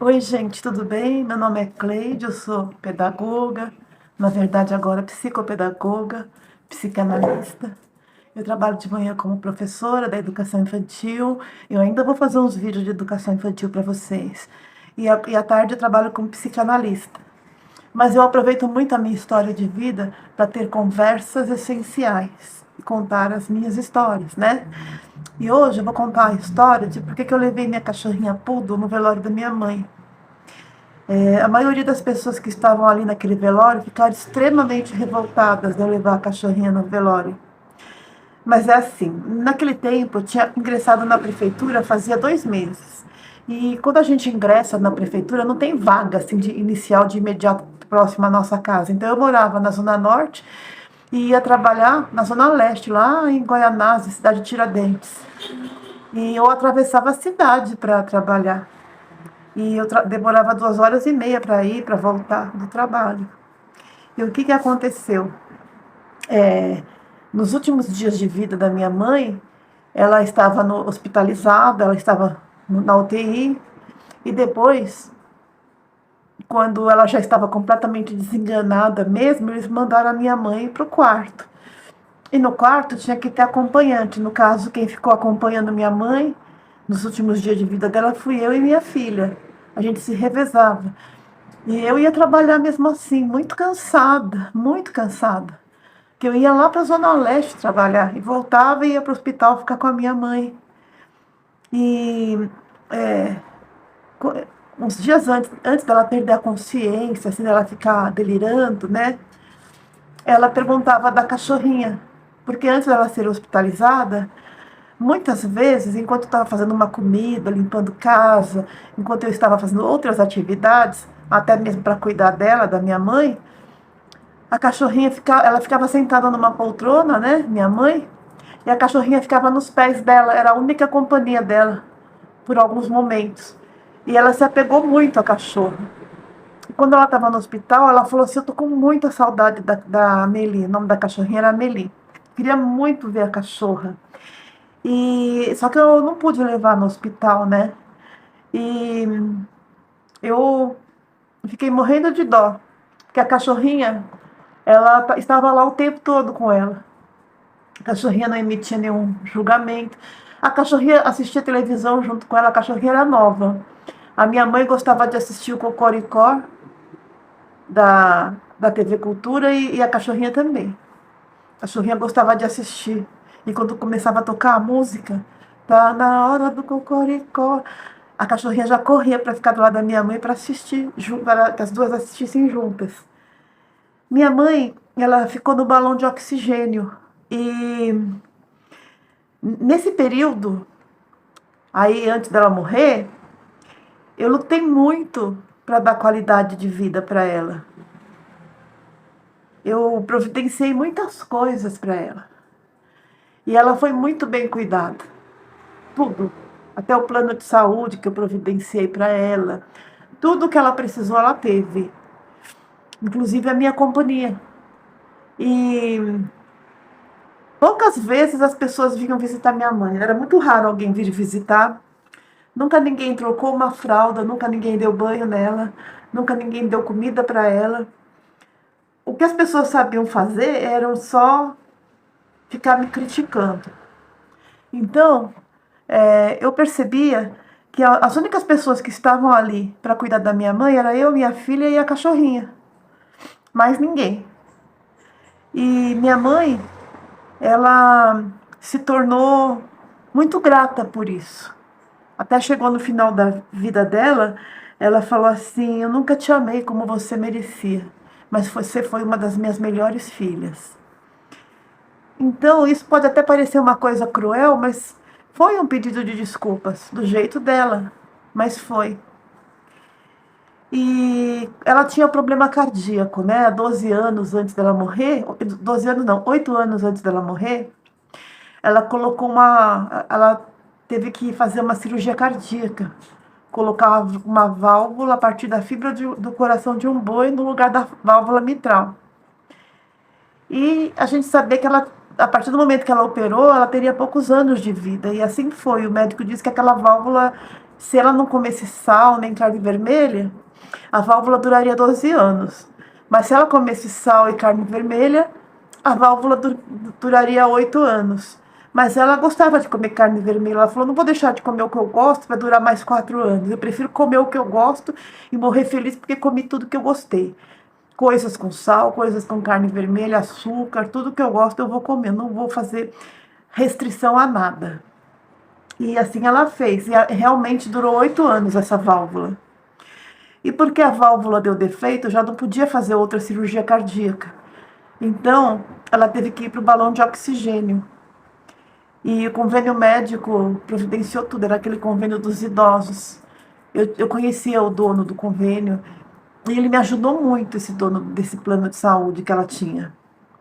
Oi, gente, tudo bem? Meu nome é Cleide, eu sou pedagoga, na verdade agora psicopedagoga, psicanalista. Eu trabalho de manhã como professora da educação infantil. Eu ainda vou fazer uns vídeos de educação infantil para vocês. E à tarde eu trabalho como psicanalista. Mas eu aproveito muito a minha história de vida para ter conversas essenciais e contar as minhas histórias, né? E hoje eu vou contar a história de por que eu levei minha cachorrinha Poodle no velório da minha mãe. A maioria das pessoas que estavam ali naquele velório ficaram extremamente revoltadas de eu levar a cachorrinha no velório. Mas é assim, naquele tempo eu tinha ingressado na prefeitura fazia 2 meses. E quando a gente ingressa na prefeitura, não tem vaga assim, de inicial de imediato próximo à nossa casa. Então eu morava na Zona Norte e ia trabalhar na Zona Leste, lá em Goianás, cidade de Tiradentes. E eu atravessava a cidade para trabalhar. E eu demorava 2 horas e meia para ir, para voltar do trabalho. E o que, que aconteceu? Nos últimos dias de vida da minha mãe, ela estava hospitalizada, ela estava na UTI, e depois, quando ela já estava completamente desenganada mesmo, eles mandaram a minha mãe para o quarto. E no quarto tinha que ter acompanhante. No caso, quem ficou acompanhando minha mãe nos últimos dias de vida dela fui eu e minha filha. A gente se revezava. E eu ia trabalhar mesmo assim, muito cansada, muito cansada. Que eu ia lá para a Zona Leste trabalhar e voltava e ia para o hospital ficar com a minha mãe. E é, co- uns dias antes dela perder a consciência, assim, dela ficar delirando, né? Ela perguntava da cachorrinha. Porque antes dela ser hospitalizada, muitas vezes, enquanto eu estava fazendo uma comida, limpando casa, enquanto eu estava fazendo outras atividades, até mesmo para cuidar dela, da minha mãe, a cachorrinha ela ficava sentada numa poltrona, né, minha mãe, e a cachorrinha ficava nos pés dela, era a única companhia dela por alguns momentos. E ela se apegou muito à cachorra. E quando ela estava no hospital, ela falou assim: eu tô com muita saudade da Amelie. O nome da cachorrinha era Amelie. Queria muito ver a cachorra. E só que eu não pude levar no hospital, né? E eu fiquei morrendo de dó, porque a cachorrinha, ela estava lá o tempo todo com ela. A cachorrinha não emitia nenhum julgamento. A cachorrinha assistia televisão junto com ela, a cachorrinha era nova. A minha mãe gostava de assistir o Cocoricó da TV Cultura e a cachorrinha também. A cachorrinha gostava de assistir. E quando começava a tocar a música, tá na hora do Cocoricó, a cachorrinha já corria para ficar do lado da minha mãe para assistir, para que as duas assistissem juntas. Minha mãe, ela ficou no balão de oxigênio. E nesse período, aí antes dela morrer, eu lutei muito para dar qualidade de vida para ela. Eu providenciei muitas coisas para ela. E ela foi muito bem cuidada. Tudo. Até o plano de saúde que eu providenciei para ela. Tudo que ela precisou, ela teve. Inclusive a minha companhia. E poucas vezes as pessoas vinham visitar minha mãe. Era muito raro alguém vir visitar. Nunca ninguém trocou uma fralda, nunca ninguém deu banho nela, nunca ninguém deu comida para ela. O que as pessoas sabiam fazer era só ficar me criticando. Então, eu percebia que as únicas pessoas que estavam ali para cuidar da minha mãe era eu, minha filha e a cachorrinha. Mais ninguém. E minha mãe, ela se tornou muito grata por isso. Até chegou no final da vida dela, ela falou assim: eu nunca te amei como você merecia, mas você foi uma das minhas melhores filhas. Então, isso pode até parecer uma coisa cruel, mas foi um pedido de desculpas, do jeito dela, mas foi. E ela tinha problema cardíaco, né? 12 anos antes dela morrer, 12 anos não, 8 anos antes dela morrer, ela teve que fazer uma cirurgia cardíaca, colocar uma válvula a partir da fibra do coração de um boi no lugar da válvula mitral. E a gente sabia que ela, a partir do momento que ela operou, ela teria poucos anos de vida. E assim foi. O médico disse que aquela válvula se ela não comesse sal nem carne vermelha, a válvula duraria 12 anos. Mas se ela comesse sal e carne vermelha, a válvula duraria 8 anos. Mas ela gostava de comer carne vermelha. Ela falou: não vou deixar de comer o que eu gosto, vai durar mais 4 anos. Eu prefiro comer o que eu gosto e morrer feliz porque comi tudo que eu gostei. Coisas com sal, coisas com carne vermelha, açúcar, tudo que eu gosto eu vou comer. Não vou fazer restrição a nada. E assim ela fez. E realmente durou 8 anos essa válvula. E porque a válvula deu defeito, já não podia fazer outra cirurgia cardíaca. Então, ela teve que ir para o balão de oxigênio. E o convênio médico providenciou tudo, era aquele convênio dos idosos. Eu conhecia o dono do convênio e ele me ajudou muito, esse dono desse plano de saúde que ela tinha.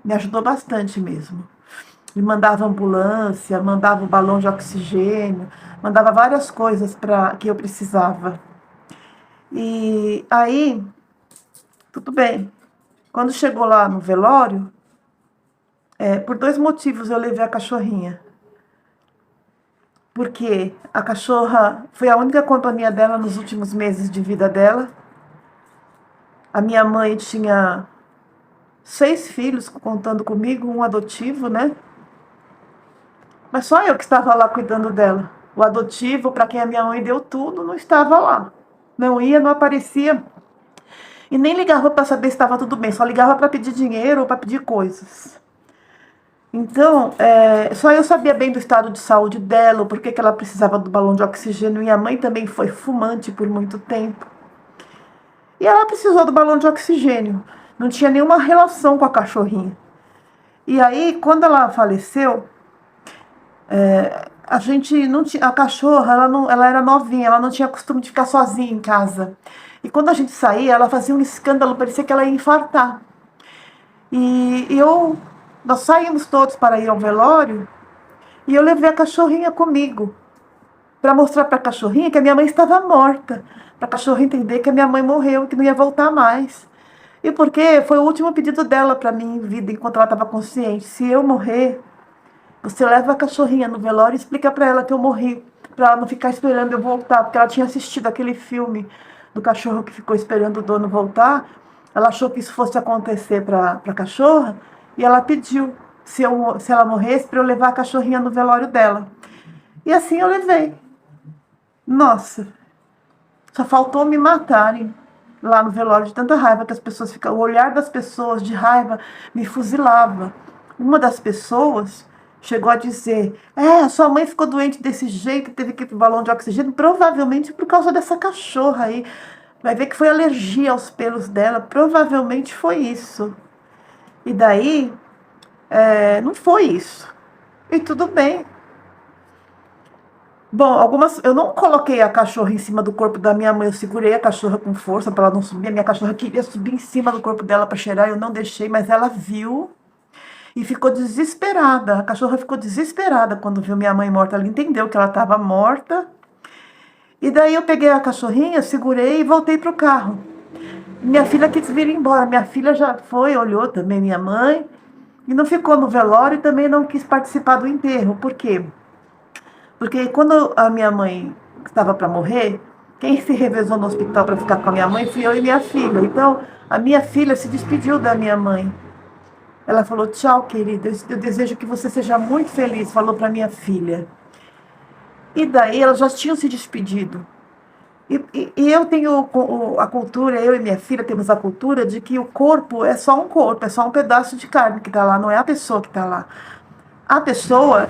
Me ajudou bastante mesmo. Me mandava ambulância, mandava o balão de oxigênio, mandava várias coisas que eu precisava. E aí, tudo bem. Quando chegou lá no velório, por 2 motivos eu levei a cachorrinha. Porque a cachorra foi a única companhia dela nos últimos meses de vida dela. A minha mãe tinha 6 filhos, contando comigo, um adotivo, né? Mas só eu que estava lá cuidando dela. O adotivo, para quem a minha mãe deu tudo, não estava lá. Não ia, não aparecia. E nem ligava para saber se estava tudo bem, só ligava para pedir dinheiro ou para pedir coisas. Então, só eu sabia bem do estado de saúde dela, por que ela precisava do balão de oxigênio. Minha mãe também foi fumante por muito tempo. E ela precisou do balão de oxigênio. Não tinha nenhuma relação com a cachorrinha. E aí, quando ela faleceu, a gente não tinha, a cachorra, ela era novinha, ela não tinha costume de ficar sozinha em casa. E quando a gente saía, ela fazia um escândalo, parecia que ela ia infartar. Nós saímos todos para ir ao velório e eu levei a cachorrinha comigo para mostrar para a cachorrinha que a minha mãe estava morta, para a cachorrinha entender que a minha mãe morreu, que não ia voltar mais. E porque foi o último pedido dela para mim em vida, enquanto ela estava consciente. Se eu morrer, você leva a cachorrinha no velório e explica para ela que eu morri, para ela não ficar esperando eu voltar, porque ela tinha assistido aquele filme do cachorro que ficou esperando o dono voltar. Ela achou que isso fosse acontecer para a cachorra e ela pediu se ela morresse para eu levar a cachorrinha no velório dela. E assim eu levei. Nossa, só faltou me matarem lá no velório de tanta raiva que as pessoas ficam. O olhar das pessoas de raiva me fuzilava. Uma das pessoas chegou a dizer: a sua mãe ficou doente desse jeito, teve que ir pro balão de oxigênio, provavelmente por causa dessa cachorra aí. Vai ver que foi alergia aos pelos dela, provavelmente foi isso. E daí, não foi isso. E tudo bem. Bom, eu não coloquei a cachorra em cima do corpo da minha mãe, eu segurei a cachorra com força para ela não subir. A minha cachorra queria subir em cima do corpo dela para cheirar, eu não deixei, mas ela viu e ficou desesperada. A cachorra ficou desesperada quando viu minha mãe morta. Ela entendeu que ela estava morta. E daí eu peguei a cachorrinha, segurei e voltei para o carro. Minha filha quis vir embora. Minha filha já foi, olhou também minha mãe e não ficou no velório e também não quis participar do enterro. Por quê? Porque quando a minha mãe estava para morrer, quem se revezou no hospital para ficar com a minha mãe fui eu e minha filha. Então, a minha filha se despediu da minha mãe. Ela falou: tchau, querida, eu desejo que você seja muito feliz, falou para minha filha. E daí elas já tinham se despedido. E eu tenho a cultura, eu e minha filha temos a cultura de que o corpo é só um corpo, é só um pedaço de carne que está lá, não é a pessoa que está lá. A pessoa,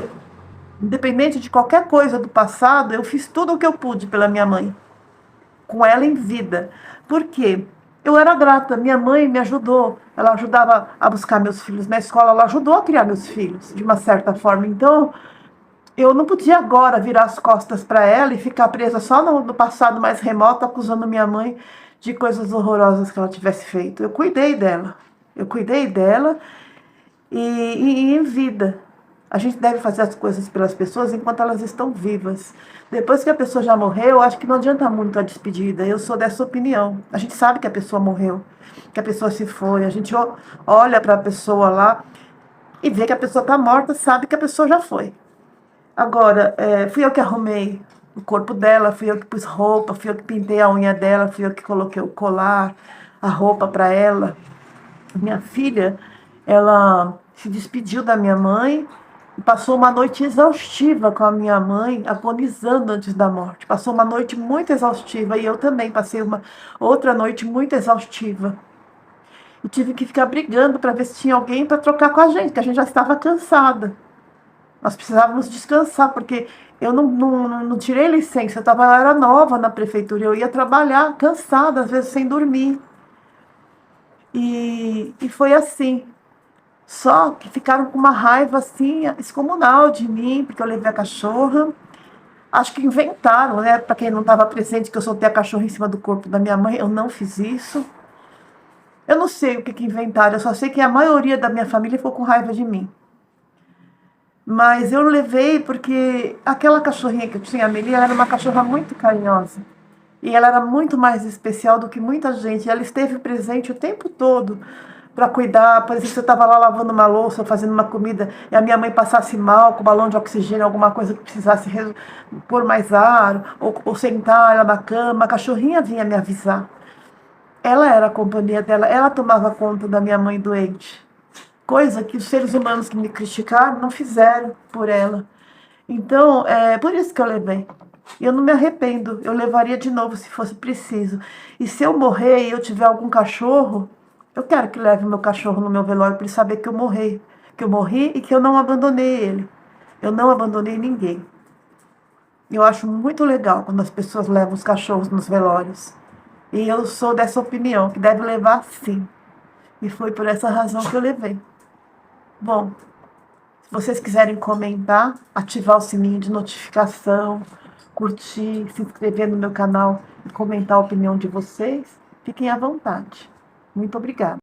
independente de qualquer coisa do passado, eu fiz tudo o que eu pude pela minha mãe, com ela em vida. Por quê? Eu era grata, minha mãe me ajudou, ela ajudava a buscar meus filhos na escola, ela ajudou a criar meus filhos, de uma certa forma. Então, eu não podia agora virar as costas para ela e ficar presa só no passado mais remoto, acusando minha mãe de coisas horrorosas que ela tivesse feito. Eu cuidei dela e em vida. A gente deve fazer as coisas pelas pessoas enquanto elas estão vivas. Depois que a pessoa já morreu, acho que não adianta muito a despedida. Eu sou dessa opinião. A gente sabe que a pessoa morreu, que a pessoa se foi. A gente olha para a pessoa lá e vê que a pessoa está morta, sabe que a pessoa já foi. Agora, fui eu que arrumei o corpo dela, fui eu que pus roupa, fui eu que pintei a unha dela, fui eu que coloquei o colar, a roupa para ela. Minha filha, ela se despediu da minha mãe e passou uma noite exaustiva com a minha mãe, agonizando antes da morte. Passou uma noite muito exaustiva e eu também passei uma outra noite muito exaustiva. E tive que ficar brigando para ver se tinha alguém para trocar com a gente, que a gente já estava cansada. Nós precisávamos descansar, porque eu não tirei licença, eu era nova na prefeitura, eu ia trabalhar cansada, às vezes sem dormir. E foi assim. Só que ficaram com uma raiva assim, excomunal de mim, porque eu levei a cachorra. Acho que inventaram, né? Para quem não estava presente, que eu soltei a cachorra em cima do corpo da minha mãe, eu não fiz isso. Eu não sei o que inventaram, eu só sei que a maioria da minha família ficou com raiva de mim. Mas eu levei porque aquela cachorrinha que eu tinha, a Amelie, ela era uma cachorra muito carinhosa. E ela era muito mais especial do que muita gente. Ela esteve presente o tempo todo para cuidar. Por exemplo, se eu estava lá lavando uma louça, fazendo uma comida, e a minha mãe passasse mal com balão de oxigênio, alguma coisa que precisasse pôr mais ar, ou sentar ela na cama, a cachorrinha vinha me avisar. Ela era a companhia dela, ela tomava conta da minha mãe doente. Coisa que os seres humanos que me criticaram não fizeram por ela. Então, é por isso que eu levei. Eu não me arrependo, eu levaria de novo se fosse preciso. E se eu morrer e eu tiver algum cachorro, eu quero que leve meu cachorro no meu velório para ele saber que eu morri e que eu não abandonei ele. Eu não abandonei ninguém. Eu acho muito legal quando as pessoas levam os cachorros nos velórios. E eu sou dessa opinião, que deve levar sim. E foi por essa razão que eu levei. Bom, se vocês quiserem comentar, ativar o sininho de notificação, curtir, se inscrever no meu canal e comentar a opinião de vocês, fiquem à vontade. Muito obrigada.